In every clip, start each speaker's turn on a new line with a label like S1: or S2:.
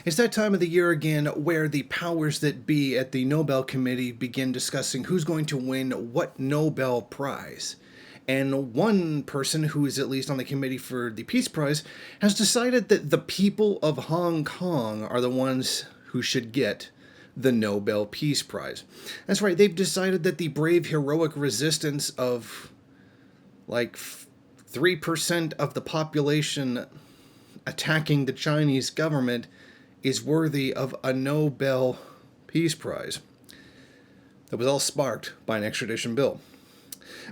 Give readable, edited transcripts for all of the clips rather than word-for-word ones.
S1: It's that time of the year again where the powers that be at the Nobel Committee begin discussing who's going to win what Nobel Prize. And one person who is at least on the committee for the Peace Prize has decided that the people of Hong Kong are the ones who should get the Nobel Peace Prize. That's right, they've decided that the brave, heroic resistance of like 3% of the population attacking the Chinese government is worthy of a Nobel Peace Prize. That was all sparked by an extradition bill.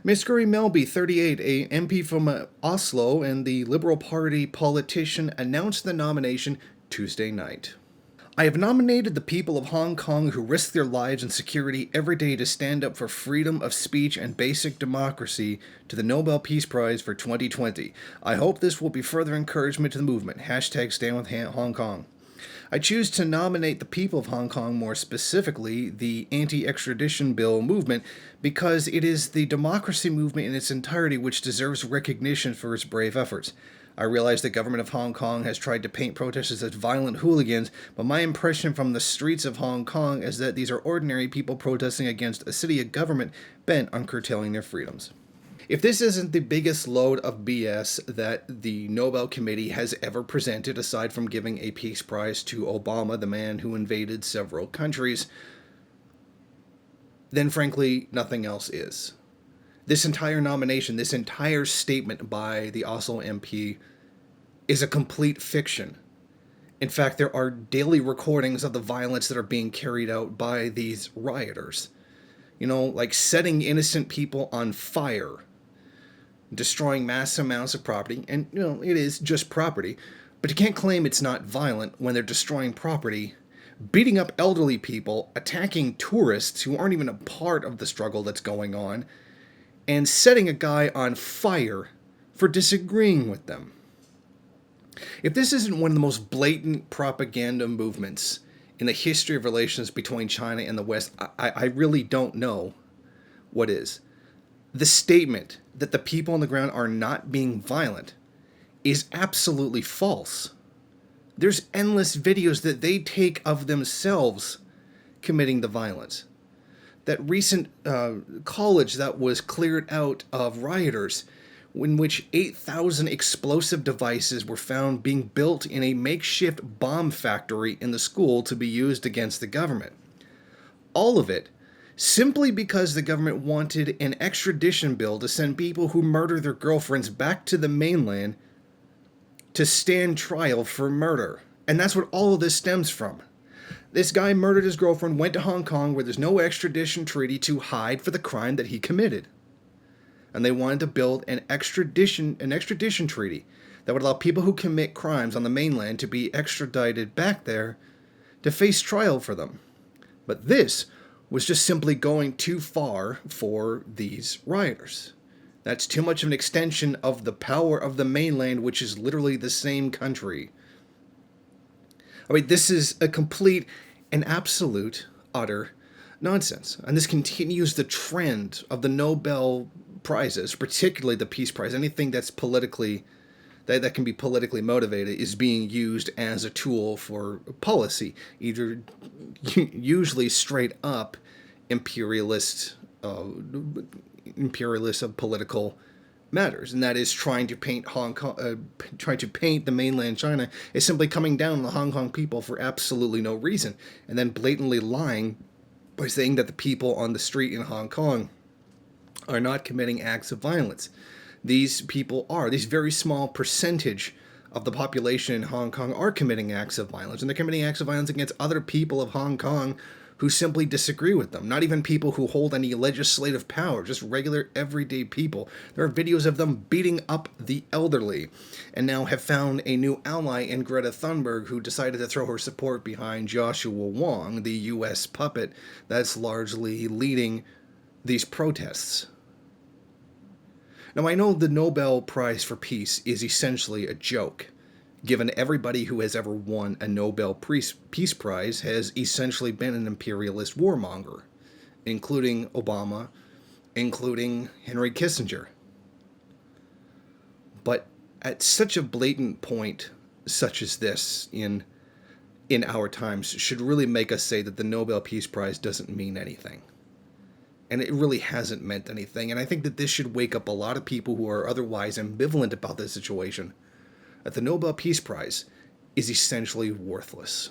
S1: Miss Guri Melby, 38, a MP from Oslo and the Liberal Party politician, announced the nomination Tuesday night. I have nominated the people of Hong Kong who risk their lives and security every day to stand up for freedom of speech and basic democracy to the Nobel Peace Prize for 2020. I hope this will be further encouragement to the movement. Hashtag Stand with Hong Kong. I choose to nominate the people of Hong Kong, more specifically the anti-extradition bill movement, because it is the democracy movement in its entirety which deserves recognition for its brave efforts. I realize the government of Hong Kong has tried to paint protesters as violent hooligans, but my impression from the streets of Hong Kong is that these are ordinary people protesting against a city government bent on curtailing their freedoms. If this isn't the biggest load of BS that the Nobel Committee has ever presented, aside from giving a peace prize to Obama, the man who invaded several countries, then frankly, nothing else is. This entire nomination, this entire statement by the Oslo MP is a complete fiction. In fact, there are daily recordings of the violence that are being carried out by these rioters. Like setting innocent people on fire, destroying massive amounts of property, and it is just property, but you can't claim it's not violent when they're destroying property, beating up elderly people, attacking tourists who aren't even a part of the struggle that's going on, and setting a guy on fire for disagreeing with them. If this isn't one of the most blatant propaganda movements in the history of relations between China and the West, I really don't know what is. The statement that the people on the ground are not being violent is absolutely false. There's endless videos that they take of themselves committing the violence. That recent college that was cleared out of rioters, in which 8,000 explosive devices were found being built in a makeshift bomb factory in the school to be used against the government. All of it simply because the government wanted an extradition bill to send people who murder their girlfriends back to the mainland to stand trial for murder. And that's what all of this stems from. This guy murdered his girlfriend, went to Hong Kong where there's no extradition treaty to hide for the crime that he committed. And they wanted to build an extradition treaty that would allow people who commit crimes on the mainland to be extradited back there to face trial for them. But this was just simply going too far for these rioters. That's too much of an extension of the power of the mainland, which is literally the same country. This is a complete and absolute, utter nonsense. And this continues the trend of the Nobel Prizes, particularly the Peace Prize. Anything that's politically, that can be politically motivated is being used as a tool for policy, either usually straight up imperialist of political matters, and that is trying to paint the mainland China as simply coming down on the Hong Kong people for absolutely no reason, and then blatantly lying by saying that the people on the street in Hong Kong are not committing acts of violence. These people are. These very small percentage of the population in Hong Kong are committing acts of violence, and they're committing acts of violence against other people of Hong Kong who simply disagree with them. Not even people who hold any legislative power, just regular everyday people. There are videos of them beating up the elderly, and now have found a new ally in Greta Thunberg, who decided to throw her support behind Joshua Wong, the US puppet that's largely leading these protests. Now, I know the Nobel Prize for Peace is essentially a joke, given everybody who has ever won a Nobel Peace Prize has essentially been an imperialist warmonger, including Obama, including Henry Kissinger. But at such a blatant point such as this in in our times should really make us say that the Nobel Peace Prize doesn't mean anything. And it really hasn't meant anything. And I think that this should wake up a lot of people who are otherwise ambivalent about this situation, that the Nobel Peace Prize is essentially worthless.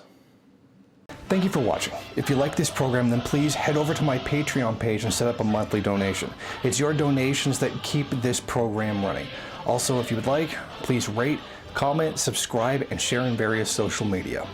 S1: Thank you for watching. If you like this program, then please head over to my Patreon page and set up a monthly donation. It's your donations that keep this program running. Also, if you would like, please rate, comment, subscribe, and share in various social media.